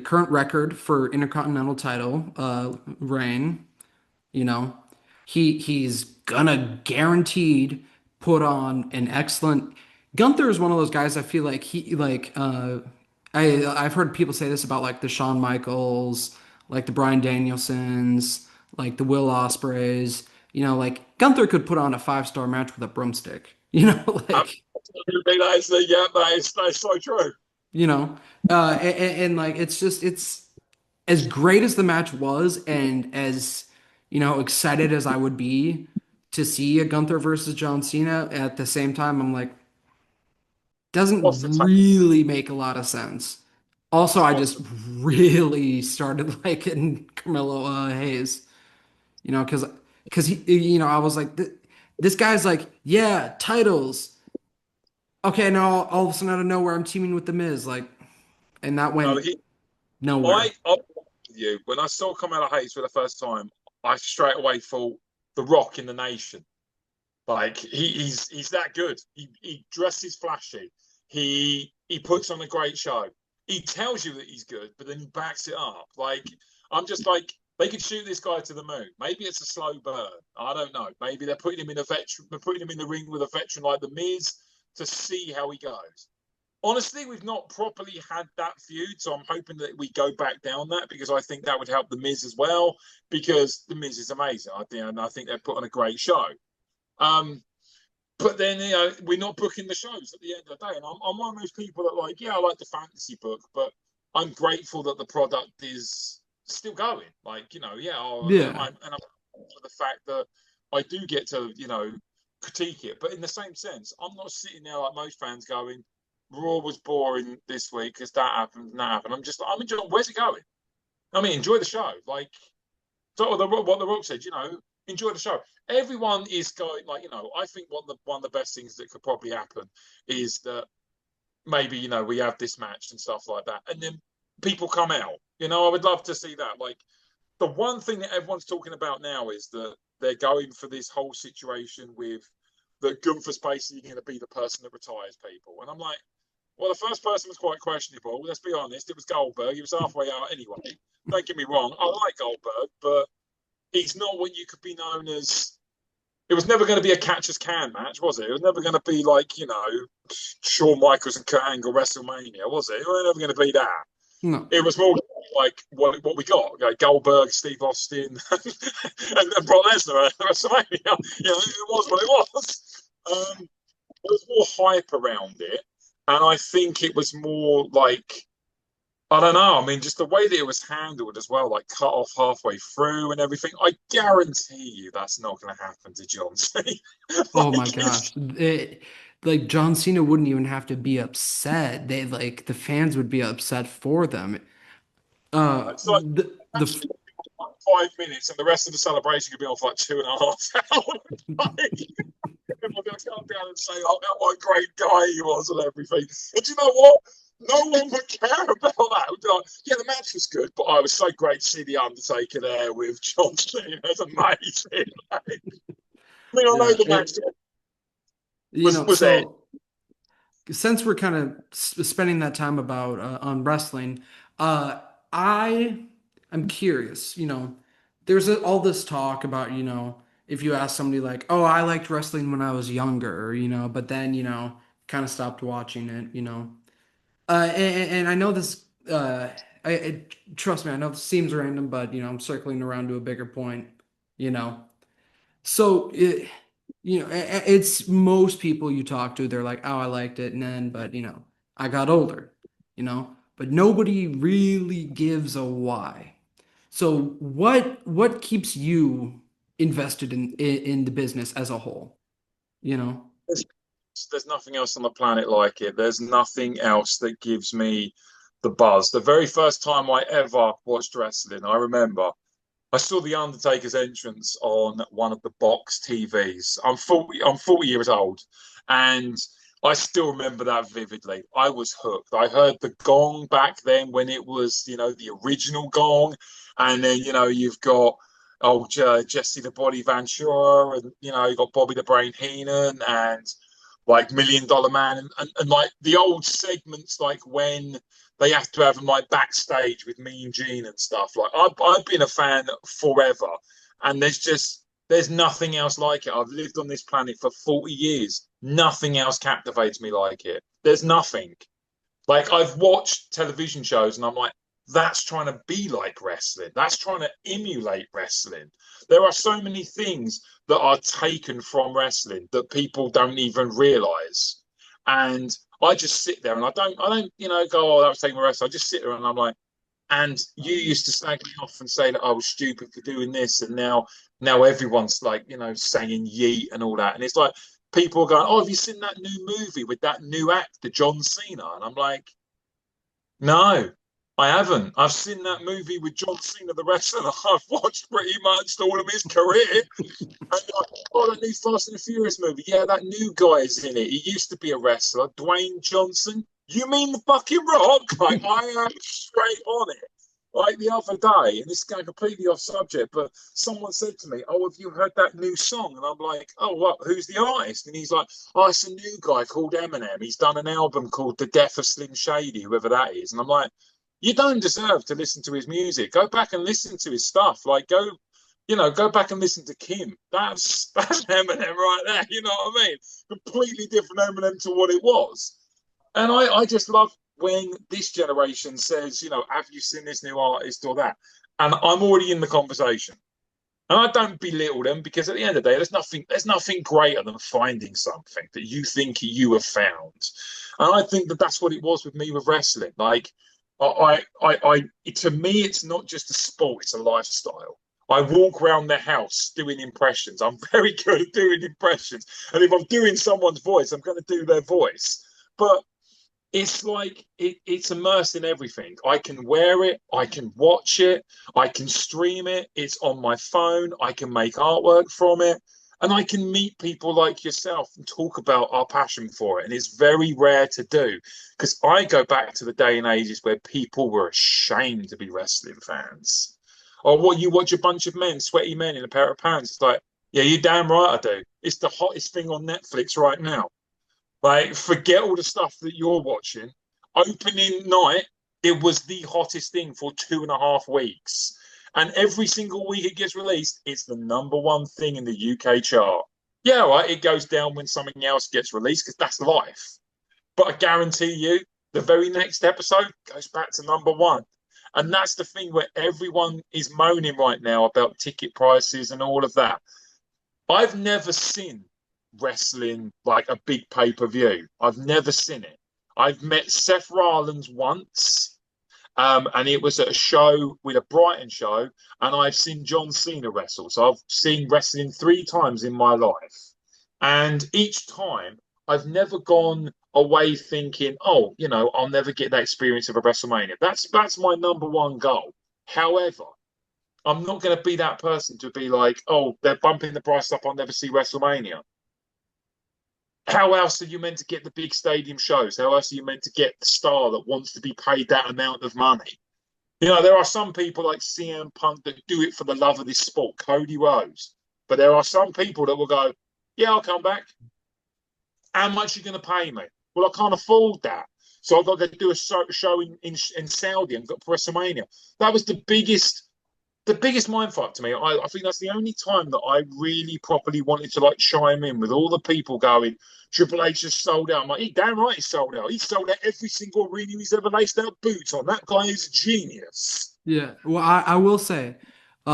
current record for intercontinental title reign. You know, he's gonna guaranteed put on an excellent. Gunther is one of those guys I feel like I've heard people say this about like the Shawn Michaels, like the Bryan Danielsons, like the Will Ospreys. Like Gunther could put on a 5-star match with a broomstick. Like absolutely that is so true. you know, and like it's as great as the match was, and as excited as I would be to see a Gunther versus John Cena. At the same time, I'm like, What's the doesn't take? really make a lot of sense. Also, I What's just the really started liking Carmelo Hayes, because he, I was like, this guy's like, yeah, titles. Okay, now all of a sudden out of nowhere, I'm teaming with the Miz, like, and that no, went nowhere. I with you when I saw Carmelo Hayes for the first time, I straight away thought the Rock in the Nation. He's that good. He dresses flashy. He puts on a great show. He tells you that he's good, but then he backs it up. I'm just like they could shoot this guy to the moon. Maybe it's a slow burn. I don't know. Maybe they're putting him in a veteran. They're putting him in the ring with a veteran like the Miz to see how he goes. Honestly, we've not properly had that feud, so I'm hoping that we go back down that because I think that would help the Miz as well. Because the Miz is amazing. I think they've put on a great show. Um, but then we're not booking the shows at the end of the day, and I'm one of those people that I like the fantasy book, but I'm grateful that the product is still going. Yeah. I'm for the fact that I do get to critique it, but in the same sense, I'm not sitting there like most fans going, Raw was boring this week because that happened and that happened. I'm enjoying. Where's it going? I mean, enjoy the show. What the Rock said. enjoy the show. Everyone is going like, I think one of the best things that could probably happen is that maybe, we have this match and stuff like that, and then people come out. I would love to see that. Like, the one thing that everyone's talking about now is that they're going for this whole situation with that Gunther's basically going to be the person that retires people. And I'm like, well, the first person was quite questionable. Let's be honest. It was Goldberg. He was halfway out anyway. Don't get me wrong. I like Goldberg, but he's not what you could be known as. It was never going to be a catch as can match, was it? It was never going to be like, Shawn Michaels and Kurt Angle WrestleMania, was it? It was never going to be that. No. It was more like what we got. Like Goldberg, Steve Austin, and Brock Lesnar at WrestleMania. It was what it was. There was more hype around it. And I think it was more like, I don't know. I mean, just the way that it was handled as well, like cut off halfway through and everything. I guarantee you that's not going to happen to John Cena. Oh my gosh. Like John Cena wouldn't even have to be upset. The fans would be upset for them. It's like The 5 minutes, and the rest of the celebration could be off like 2.5 hours. Everyone going to come down and say, "Oh, what a great guy he was," and everything. And you know what? No one would care about that. Would be like, yeah, the match was good, but I was so great to see the Undertaker there with John Cena. It's amazing. I mean, I know yeah, the match was there. so since we're kind of spending that time about on wrestling, I am curious. There's all this talk about if you ask somebody like, "Oh, I liked wrestling when I was younger," but then kind of stopped watching it. And I know this. Trust me, I know this seems random, but I'm circling around to a bigger point. You know, so it's most people you talk to, they're like, "Oh, I liked it," and then, but I got older. But nobody really gives a why. So what keeps you invested in the business as a whole? You know? There's, there's nothing else on the planet like it. There's nothing else that gives me the buzz. The very first time I ever watched wrestling, I remember I saw the Undertaker's entrance on one of the box TVs. I'm 40 years old, and I still remember that vividly. I was hooked. I heard the gong back then when it was, the original gong, and then you've got Jesse the Body Ventura, and you got Bobby the Brain Heenan, and like Million Dollar Man, and like the old segments, like when they have to have them like backstage with Mean Gene and stuff. Like I've been a fan forever, and there's nothing else like it. I've lived on this planet for 40 years. Nothing else captivates me like it. There's nothing. Like I've watched television shows and I'm like, that's trying to be like wrestling. That's trying to emulate wrestling. There are so many things that are taken from wrestling that people don't even realize. And I just sit there and I don't, go, oh, that was taking my wrestling. I just sit there and I'm like, and you used to slag me off and say that I was stupid for doing this, and now everyone's like, saying yeet and all that. And it's like people are going, "Oh, have you seen that new movie with that new actor, John Cena?" And I'm like, "No, I haven't. I've seen that movie with John Cena, the wrestler. I've watched pretty much all of his career." And like, oh, that new Fast and the Furious movie. Yeah, that new guy is in it. He used to be a wrestler, Dwayne Johnson. You mean the fucking Rock? Like, I am straight on it. Like the other day, and this is going completely off subject, but someone said to me, "Oh, have you heard that new song?" And I'm like, "Oh, what? Who's the artist?" And he's like, "Oh, it's a new guy called Eminem. He's done an album called The Death of Slim Shady, whoever that is." And I'm like, "You don't deserve to listen to his music. Go back and listen to his stuff. Like, go back and listen to Kim. That's Eminem right there. You know what I mean? Completely different Eminem to what it was." And I just love when this generation says, "Have you seen this new artist or that?" And I'm already in the conversation. And I don't belittle them, because at the end of the day, there's nothing greater than finding something that you think you have found. And I think that that's what it was with me with wrestling. Like, to me, it's not just a sport; it's a lifestyle. I walk around the house doing impressions. I'm very good at doing impressions, and if I'm doing someone's voice, I'm going to do their voice. But it's like it's immersed in everything. I can wear it, I can watch it, I can stream it, it's on my phone, I can make artwork from it, and I can meet people like yourself and talk about our passion for it. And it's very rare to do because I go back to the day and ages where people were ashamed to be wrestling fans. Or what, you watch a bunch of men, sweaty men in a pair of pants. It's like, yeah, you're damn right I do. It's the hottest thing on Netflix right now. Like, forget all the stuff that you're watching. Opening night, it was the hottest thing for 2.5 weeks. And every single week it gets released, it's the number one thing in the UK chart. Yeah, right, it goes down when something else gets released because that's life. But I guarantee you, the very next episode goes back to number one. And that's the thing where everyone is moaning right now about ticket prices and all of that. I've never seen wrestling like a big pay-per-view. I've never seen it. I've met Seth Rollins once, and it was at a show with a Brighton show, and I've seen John Cena wrestle. So I've seen wrestling 3 times in my life. And each time I've never gone away thinking, oh, I'll never get that experience of a WrestleMania. That's my number one goal. However, I'm not going to be that person to be like, oh, they're bumping the price up, I'll never see WrestleMania. How else are you meant to get the big stadium shows? How else are you meant to get the star that wants to be paid that amount of money? There are some people like CM Punk that do it for the love of this sport, Cody Rhodes. But there are some people that will go, yeah, I'll come back. How much are you going to pay me? Well, I can't afford that. So I've got to do a show in Saudi and got WrestleMania. That was the biggest mindfuck to me. I think that's the only time that I really properly wanted to like chime in with all the people going, Triple H has sold out. I'm like, he damn right he's sold out. He's sold out every single arena he's ever laced out boots on. That guy is a genius. Yeah, well, I will say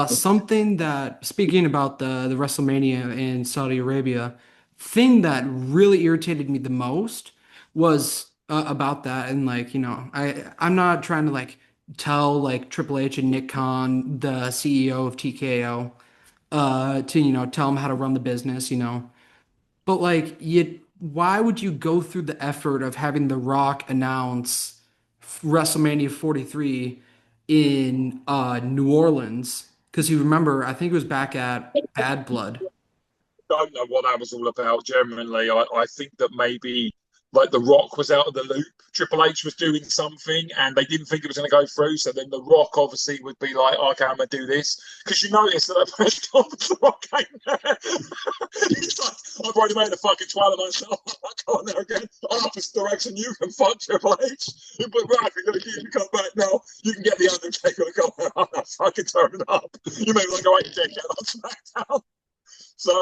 something that, speaking about the WrestleMania in Saudi Arabia, thing that really irritated me the most was about that. And like, I'm not trying to like tell like Triple H and Nick Khan, the CEO of TKO, to tell them how to run the business, but like, why would you go through the effort of having The Rock announce WrestleMania 43 in New Orleans? Because you remember, I think it was back at Bad Blood. Don't know what that was all about. Genuinely, I think that maybe like The Rock was out of the loop. Triple H was doing something, and they didn't think it was going to go through. So then The Rock obviously would be like, "Okay, I'm going to do this." Because you notice that at first The Rock came there. He's like, "I've already made a fucking twat of myself. I can't now again. I'm up this direction. You can fuck Triple H, but right, we're going to keep you come back now. You can get the Undertaker to go. I'm not fucking turning up. You made like a right dickhead on SmackDown." So,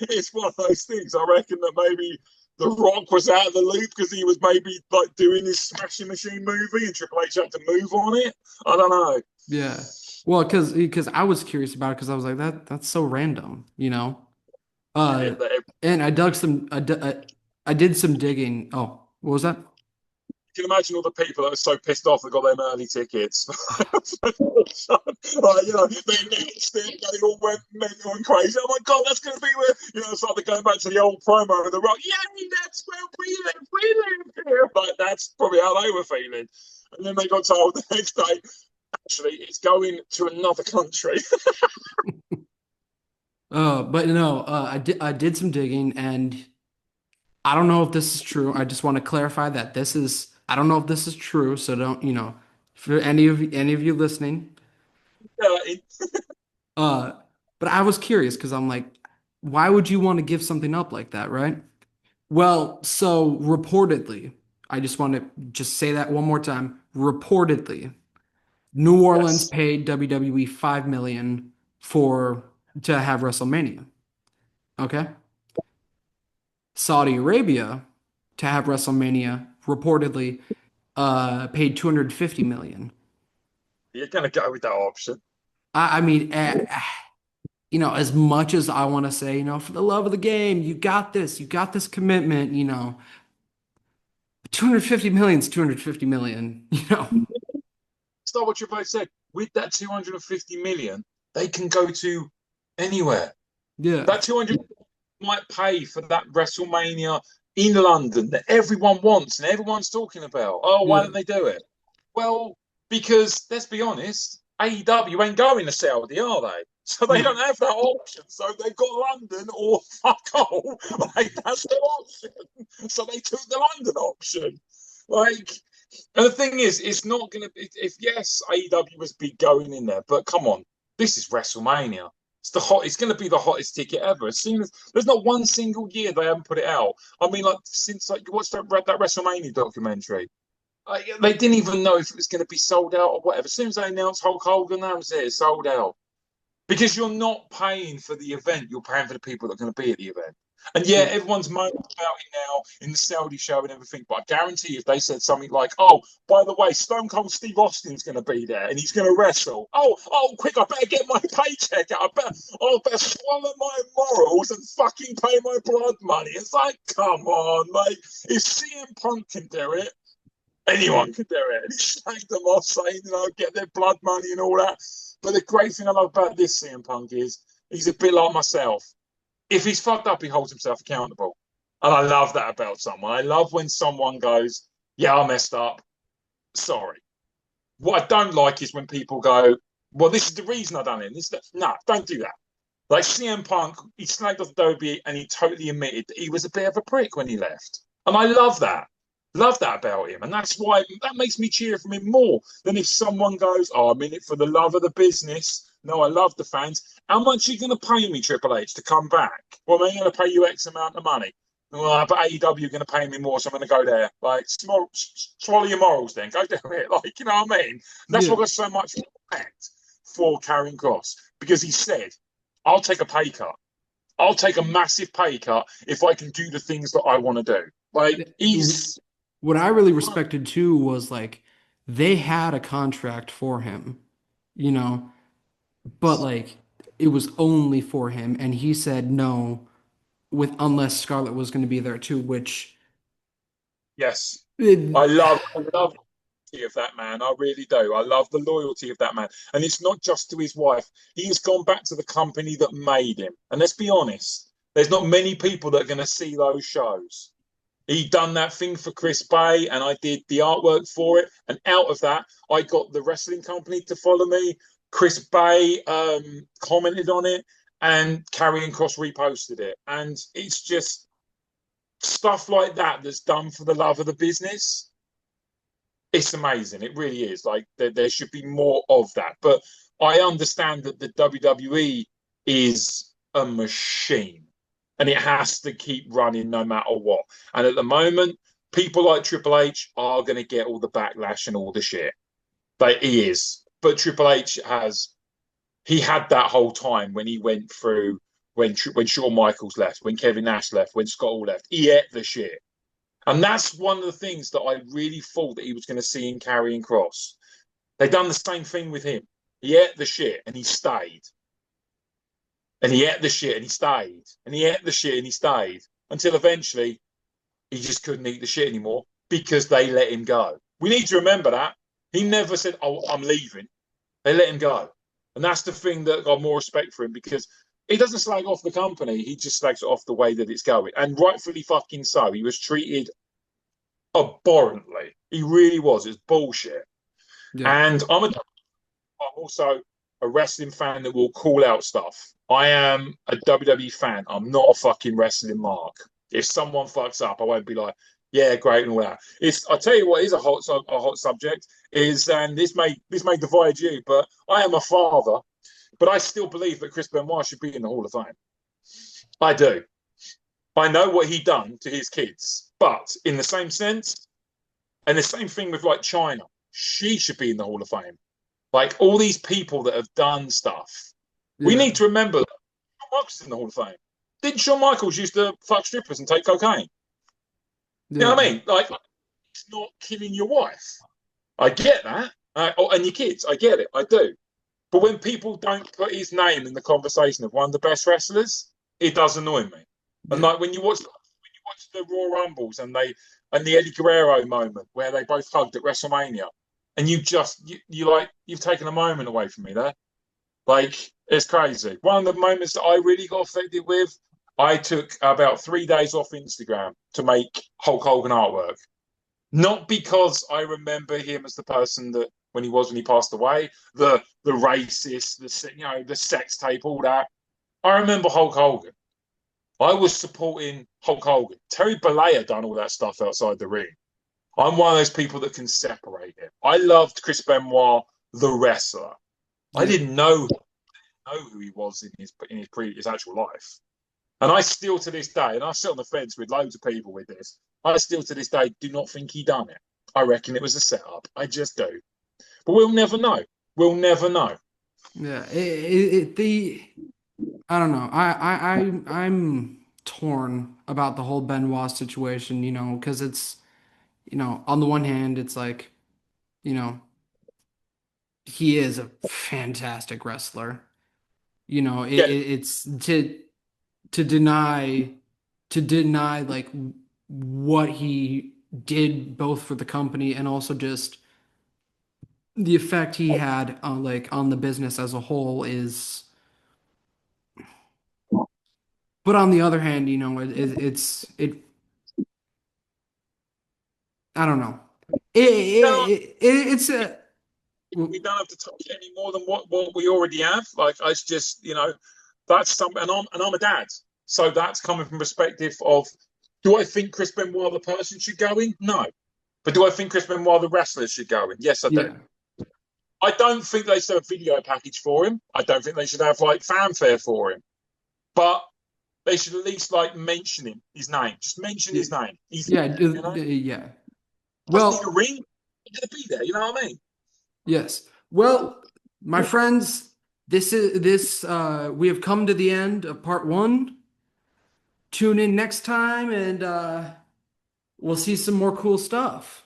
it's one of those things. I reckon that maybe The Rock was out of the loop because he was maybe like doing his Smashing Machine movie and Triple H had to move on it. I don't know. Yeah. Well, because I was curious about it because I was like, that's so random, Uh, and I did some digging. Oh, what was that? You can imagine all the people that are so pissed off that got them early tickets. Like, they next thing they all went mental and crazy. Oh my god, that's going to be where it's like they're going back to the old promo of The Rock. Yeah, that's where we live here. Like that's probably how they were feeling. And then they got told the next day, actually, it's going to another country. But no, I did some digging, and I don't know if this is true. I just want to clarify that I don't know if this is true, so don't, for any of you listening, Yeah, uh, but I was curious because I'm like, why would you want to give something up like that, right? Well, so reportedly, I just want to just say that one more time. Reportedly, New Orleans yes. paid WWE 5 million for to have WrestleMania. Okay. Saudi Arabia to have WrestleMania reportedly paid 250 million. You're going to go with that option. I mean, as much as I want to say, for the love of the game, you got this commitment, 250 million is 250 million. It's not what Triple H said. With that 250 million, they can go to anywhere. Yeah. That 200 might pay for that WrestleMania in London that everyone wants and everyone's talking about. Oh, why Yeah. don't they do it? Well, because let's be honest, AEW ain't going to Saudi, are they? So they No. don't have that option. So they've got London or fuck all. Like that's their option. So they took the London option. Like, and the thing is, it's not going to be. If yes, AEW was big going in there, but come on, this is WrestleMania. It's the hot. It's going to be the hottest ticket ever. As soon as there's not one single year they haven't put it out. I mean, like since like you watched that WrestleMania documentary, they didn't even know if it was going to be sold out or whatever. As soon as they announced Hulk Hogan, that was it, sold out. Because you're not paying for the event, you're paying for the people that are going to be at the event. And yeah, Yeah. everyone's moaning about it now in the Saudi show and everything. But I guarantee if they said something like, "Oh, by the way, Stone Cold Steve Austin's going to be there and he's going to wrestle," quick! I better get my paycheck out. I better swallow my morals and fucking pay my blood money. It's like, come on, mate. If CM Punk can do it, anyone can do it. And he slagged them off, saying, get their blood money and all that. But the great thing I love about this CM Punk is he's a bit like myself. If he's fucked up, he holds himself accountable. And I love that about someone. I love when someone goes, yeah, I messed up. Sorry. What I don't like is when people go, well, this is the reason I done it. No, don't do that. Like CM Punk, he slagged off Dobie and he totally admitted that he was a bit of a prick when he left. And I love that. Love that about him. And that's why that makes me cheer for him more than if someone goes, oh, I'm in it for the love of the business. No, I love the fans. How much are you going to pay me, Triple H, to come back? Well, I'm going to pay you X amount of money. Well, but AEW are going to pay me more, so I'm going to go there. Like, swallow your morals then. Go do it. Like, you know what I mean? That's Yeah. why I got so much respect for Karrion Kross. Because he said, I'll take a pay cut. I'll take a massive pay cut if I can do the things that I want to do. Like, he's... What I really respected too was like they had a contract for him, you know, but like it was only for him, and he said no with unless Scarlett was going to be there too, which Yes. it, I love the loyalty of that man. I really do. I love the loyalty of that man. And it's not just to his wife. He has gone back to the company that made him. And let's be honest, there's not many people that are going to see those shows. He done that thing for Chris Bay, and I did the artwork for it. And out of that, I got the wrestling company to follow me. Chris Bay commented on it, and Karrion Kross reposted it. And it's just stuff like that that's done for the love of the business. It's amazing. It really is. Like there should be more of that. But I understand that the WWE is a machine and it has to keep running no matter what. And at the moment, people like Triple H are going to get all the backlash and all the shit. But he is. But Triple H he had that whole time when he went through when Shawn Michaels left, when Kevin Nash left, when Scott Hall left. He ate the shit. And that's one of the things that I really thought that he was going to see in Karrion Kross. They done the same thing with him. He ate the shit and he stayed. And he ate the shit and he stayed. And he ate the shit and he stayed. Until eventually he just couldn't eat the shit anymore because they let him go. We need to remember that. He never said, oh, I'm leaving. They let him go. And that's the thing that got more respect for him because he doesn't slag off the company. He just slags it off the way that it's going. And rightfully fucking so. He was treated abhorrently. He really was. It's bullshit. yeah. And I'm also a wrestling fan that will call out stuff. I am a WWE fan. I'm not a fucking wrestling mark. If someone fucks up, I won't be like, yeah, great and all that. I tell you what is a hot subject is, and this may divide you, but I am a father, but I still believe that Chris Benoit should be in the Hall of Fame. I do. I know what he done to his kids, but in the same sense, and the same thing with like China, she should be in the Hall of Fame. Like all these people that have done stuff, we Yeah. need to remember that Shawn Michaels is in the Hall of Fame. Didn't Shawn Michaels used to fuck strippers and take cocaine? You know Yeah. what I mean? Like, it's not killing your wife. I get that. And your kids, I get it. I do. But when people don't put his name in the conversation of one of the best wrestlers, it does annoy me. And Yeah. like when you watch the Raw Rumbles and the Eddie Guerrero moment where they both hugged at WrestleMania, and you've taken a moment away from me there. Like it's crazy. One of the moments that I really got affected with, I took about 3 days off Instagram to make Hulk Hogan artwork. Not because I remember him as the person that when he passed away, the racist, the sex tape, all that. I remember Hulk Hogan. I was supporting Hulk Hogan. Terry Bollea done all that stuff outside the ring. I'm one of those people that can separate it. I loved Chris Benoit, the wrestler. I Yeah. didn't know who he was in his actual life. And I still to this day, and I sit on the fence with loads of people with this, I still to this day do not think he done it. I reckon it was a setup. I just do. But we'll never know. We'll never know. Yeah. I don't know. I'm torn about the whole Benoit situation, because it's, on the one hand, it's like, you know, he is a fantastic wrestler. Yeah, It's to deny like what he did both for the company and also just the effect he had on on the business as a whole is. But on the other hand, I don't know. It's a we don't have to touch any more than what we already have. Like it's just that's something, and I'm a dad, so that's coming from perspective of do I think Chris Benoit the person should go in? No, but do I think Chris Benoit the wrestler should go in? Yes, I do. yeah. I don't think they should have a video package for him. I don't think they should have like fanfare for him, but they should at least like mention his name. Just mention Yeah. his name. He's Yeah, there, yeah. doesn't need a Well, ring. He's gonna be there. You know what I mean? yes. Well, my friends, this we have come to the end of part one. Tune in next time and we'll see some more cool stuff.